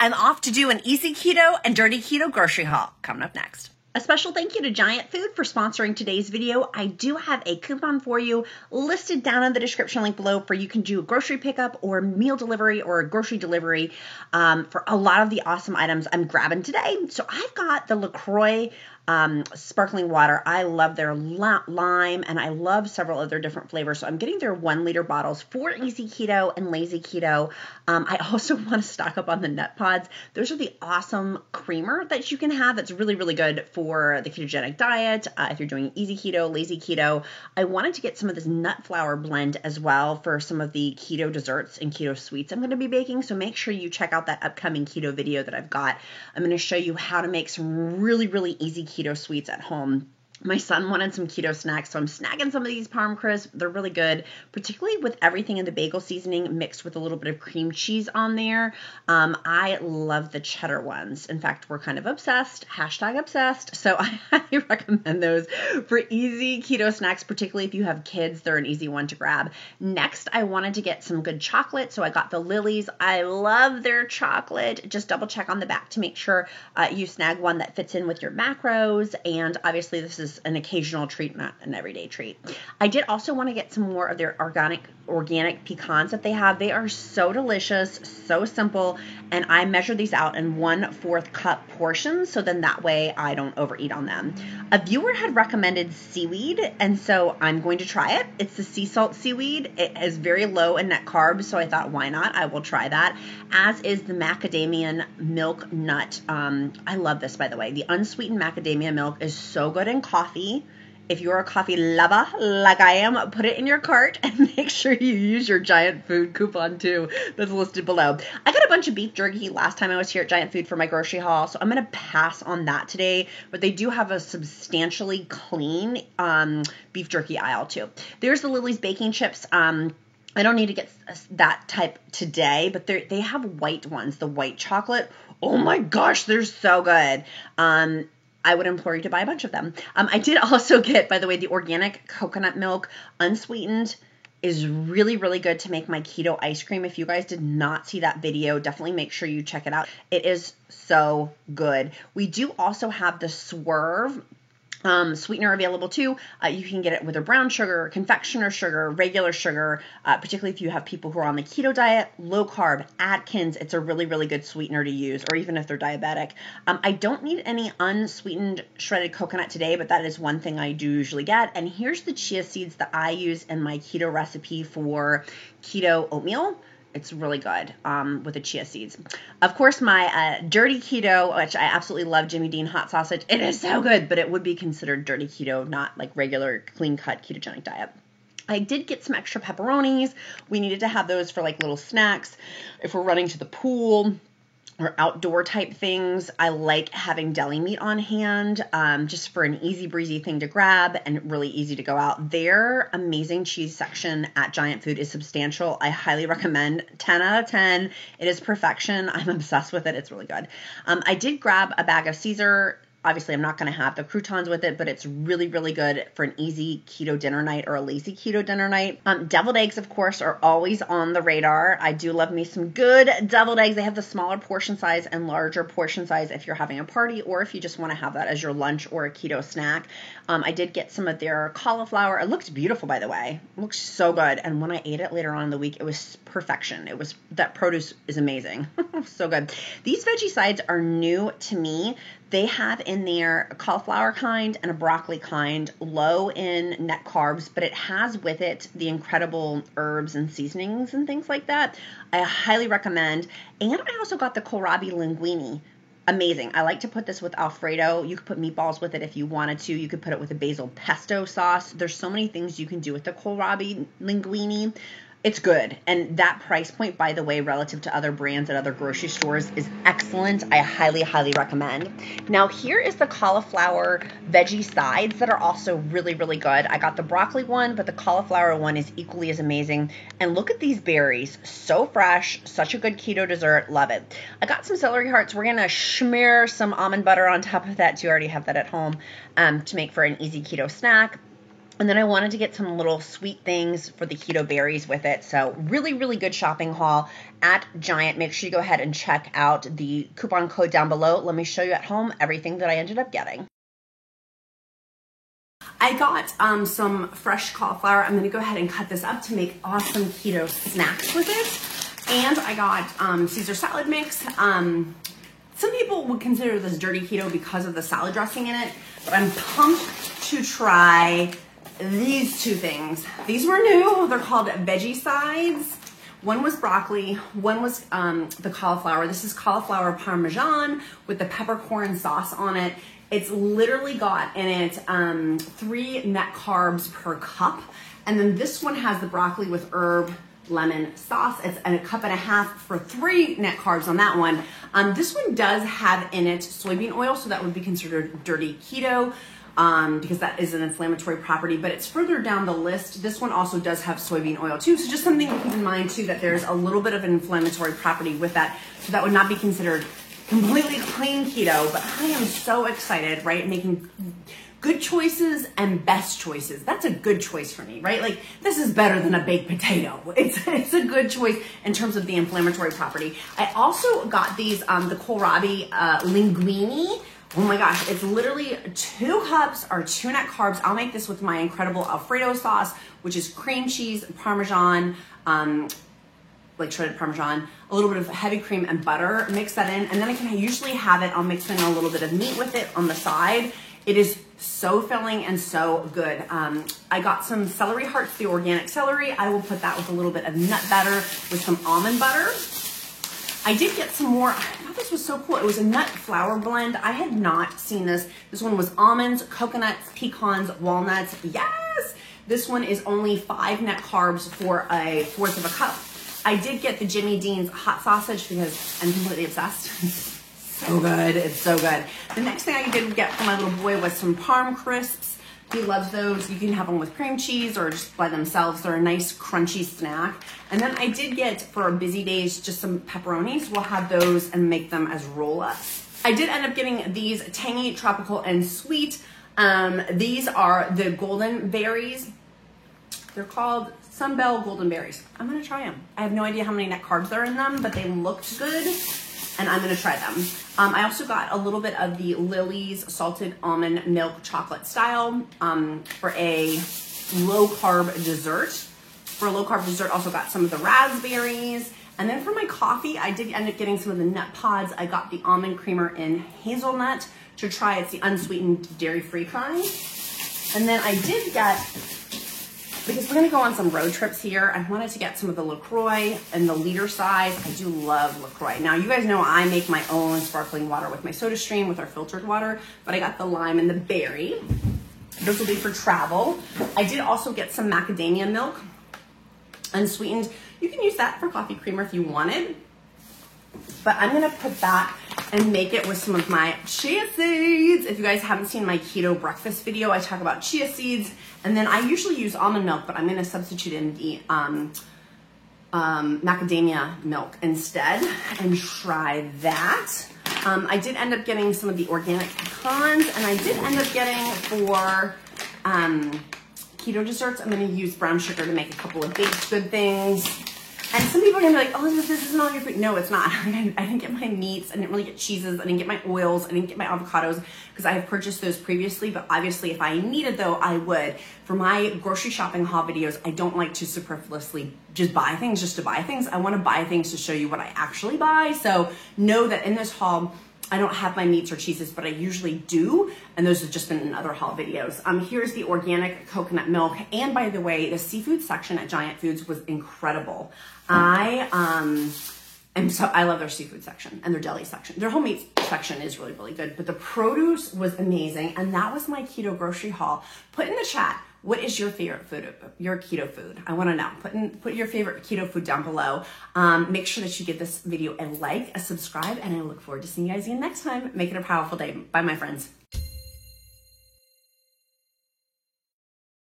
I'm off to do an easy keto and dirty keto grocery haul coming up next. A special thank you to Giant Food for sponsoring today's video. I do have a coupon for you listed down in the description link below for you can do a grocery pickup or meal delivery or a grocery delivery for a lot of the awesome items I'm grabbing today. So I've got the LaCroix sparkling water. I love their lime and I love several other different flavors. So I'm getting their 1 liter bottles for easy keto and lazy keto. I also want to stock up on the nut pods. Those are the awesome creamer that you can have. That's really, really good for the ketogenic diet. If you're doing easy keto, lazy keto, I wanted to get some of this nut flour blend as well for some of the keto desserts and keto sweets I'm going to be baking. So make sure you check out that upcoming keto video that I've got. I'm going to show you how to make some really, really easy keto sweets at home. My son wanted some keto snacks, so I'm snagging some of these Parm Crisps. They're really good, particularly with everything in the bagel seasoning mixed with a little bit of cream cheese on there. I love the cheddar ones. In fact, we're kind of obsessed, #obsessed. So I highly recommend those for easy keto snacks, particularly if you have kids. They're an easy one to grab. Next, I wanted to get some good chocolate, so I got the Lily's. I love their chocolate. Just double check on the back to make sure you snag one that fits in with your macros, and obviously this is an occasional treat, not an everyday treat. I did also want to get some more of their organic pecans that they have. They are so delicious, so simple, and I measure these out in 1/4 cup portions, so then that way I don't overeat on them. A viewer had recommended seaweed, and so I'm going to try it. It's the sea salt seaweed. It is very low in net carbs, so I thought, why not? I will try that, as is the macadamia milk nut. I love this, by the way. The unsweetened macadamia milk is so good in coffee. If you're a coffee lover like I am, put it in your cart and make sure you use your Giant Food coupon too. That's listed below. I got a bunch of beef jerky last time I was here at Giant Food for my grocery haul, so I'm going to pass on that today, but they do have a substantially clean beef jerky aisle too. There's the Lily's baking chips. I don't need to get that type today, but they have white ones, the white chocolate. Oh my gosh, they're so good. I would implore you to buy a bunch of them. I did also get, by the way, the organic coconut milk, unsweetened, is really, really good to make my keto ice cream. If you guys did not see that video, definitely make sure you check it out. It is so good. We do also have the Swerve sweetener available too. You can get it with a brown sugar, confectioner sugar, regular sugar, particularly if you have people who are on the keto diet, low carb, Atkins. It's a really, really good sweetener to use, or even if they're diabetic. I don't need any unsweetened shredded coconut today, but that is one thing I do usually get. And here's the chia seeds that I use in my keto recipe for keto oatmeal. It's really good with the chia seeds. Of course, my dirty keto, which I absolutely love, Jimmy Dean hot sausage. It is so good, but it would be considered dirty keto, not like regular clean-cut ketogenic diet. I did get some extra pepperonis. We needed to have those for like little snacks. If we're running to the pool or outdoor type things, I like having deli meat on hand just for an easy breezy thing to grab and really easy to go out. Their amazing cheese section at Giant Food is substantial. I highly recommend. 10 out of 10. It is perfection. I'm obsessed with it. It's really good. I did grab a bag of Caesar. Obviously, I'm not going to have the croutons with it, but it's really, really good for an easy keto dinner night or a lazy keto dinner night. Deviled eggs, of course, are always on the radar. I do love me some good deviled eggs. They have the smaller portion size and larger portion size if you're having a party or if you just want to have that as your lunch or a keto snack. I did get some of their cauliflower. It looked beautiful, by the way. It looks so good. And when I ate it later on in the week, it was perfection. That produce is amazing. So good. These veggie sides are new to me. They have in there a cauliflower kind and a broccoli kind, low in net carbs, but it has with it the incredible herbs and seasonings and things like that. I highly recommend. And I also got the kohlrabi linguine. Amazing. I like to put this with Alfredo. You could put meatballs with it if you wanted to. You could put it with a basil pesto sauce. There's so many things you can do with the kohlrabi linguine. It's good. And that price point, by the way, relative to other brands at other grocery stores is excellent. I highly, highly recommend. Now, here is the cauliflower veggie sides that are also really, really good. I got the broccoli one, but the cauliflower one is equally as amazing. And look at these berries. So fresh. Such a good keto dessert. Love it. I got some celery hearts. We're going to smear some almond butter on top of that. You already have that at home to make for an easy keto snack. And then I wanted to get some little sweet things for the keto berries with it. So really, really good shopping haul at Giant. Make sure you go ahead and check out the coupon code down below. Let me show you at home everything that I ended up getting. I got some fresh cauliflower. I'm going to go ahead and cut this up to make awesome keto snacks with it. And I got Caesar salad mix. Some people would consider this dirty keto because of the salad dressing in it, but I'm pumped to try these two things. These were new. They're called veggie sides. One was broccoli, one was the cauliflower. This is cauliflower parmesan with the peppercorn sauce on it. It's literally got in it 3 net carbs per cup. And then this one has the broccoli with herb lemon sauce. It's a cup and a half for 3 net carbs on that one. This one does have in it soybean oil, so that would be considered dirty keto because that is an inflammatory property, but it's further down the list. This one also does have soybean oil too, so just something to keep in mind too, that there's a little bit of an inflammatory property with that, so that would not be considered completely clean keto. But I am so excited, right? Making good choices and best choices. That's a good choice for me, right? Like, this is better than a baked potato. It's a good choice in terms of the inflammatory property. I also got these, the kohlrabi linguine. Oh my gosh, it's literally 2 cups or 2 net carbs. I'll make this with my incredible Alfredo sauce, which is cream cheese, Parmesan, like shredded Parmesan, a little bit of heavy cream and butter, mix that in. And then I can usually have it, I'll mix in a little bit of meat with it on the side. It is so filling and so good. I got some celery hearts, the organic celery. I will put that with a little bit of nut butter with some almond butter. I did get some more. I thought this was so cool. It was a nut flour blend. I had not seen this. This one was almonds, coconuts, pecans, walnuts. Yes! This one is only 5 net carbs for 1/4 of a cup. I did get the Jimmy Dean's hot sausage because I'm completely obsessed. So good. It's so good. The next thing I did get for my little boy was some Parm crisps. He loves those. You can have them with cream cheese or just by themselves. They're a nice crunchy snack. And then I did get, for busy days, just some pepperonis. We'll have those and make them as roll-ups. I did end up getting these tangy, tropical, and sweet. These are the golden berries. They're called Sunbell Golden Berries. I'm gonna try them. I have no idea how many net carbs are in them, but they looked good, and I'm gonna try them. I also got a little bit of the Lily's salted almond milk chocolate style for a low carb dessert. For a low carb dessert, also got some of the raspberries. And then for my coffee, I did end up getting some of the nut pods. I got the almond creamer in hazelnut to try. It's the unsweetened dairy-free kind. And then I did get, because we're gonna go on some road trips here, I wanted to get some of the LaCroix in the liter size. I do love LaCroix. Now, you guys know I make my own sparkling water with my SodaStream with our filtered water, but I got the lime and the berry. This will be for travel. I did also get some macadamia milk, unsweetened. You can use that for coffee creamer if you wanted, but I'm gonna put that and make it with some of my chia seeds. If you guys haven't seen my keto breakfast video, I talk about chia seeds, and then I usually use almond milk, but I'm gonna substitute in the macadamia milk instead and try that. I did end up getting some of the organic pecans, and I did end up getting for keto desserts, I'm gonna use brown sugar to make a couple of baked good things. And some people are gonna be like, oh, this isn't all your food. No, it's not. I didn't get my meats. I didn't really get cheeses. I didn't get my oils. I didn't get my avocados because I have purchased those previously. But obviously, if I needed though, I would. For my grocery shopping haul videos, I don't like to superfluously just buy things just to buy things. I wanna buy things to show you what I actually buy. So know that in this haul, I don't have my meats or cheeses, but I usually do, and those have just been in other haul videos. Here's the organic coconut milk, and by the way, the seafood section at Giant Foods was incredible. I love their seafood section and their deli section. Their whole meat section is really, really good, but the produce was amazing, and that was my keto grocery haul. Put in the chat, what is your favorite food, your keto food? I wanna know. Put your favorite keto food down below. Make sure that you give this video a like, a subscribe, and I look forward to seeing you guys again next time. Make it a powerful day. Bye, my friends.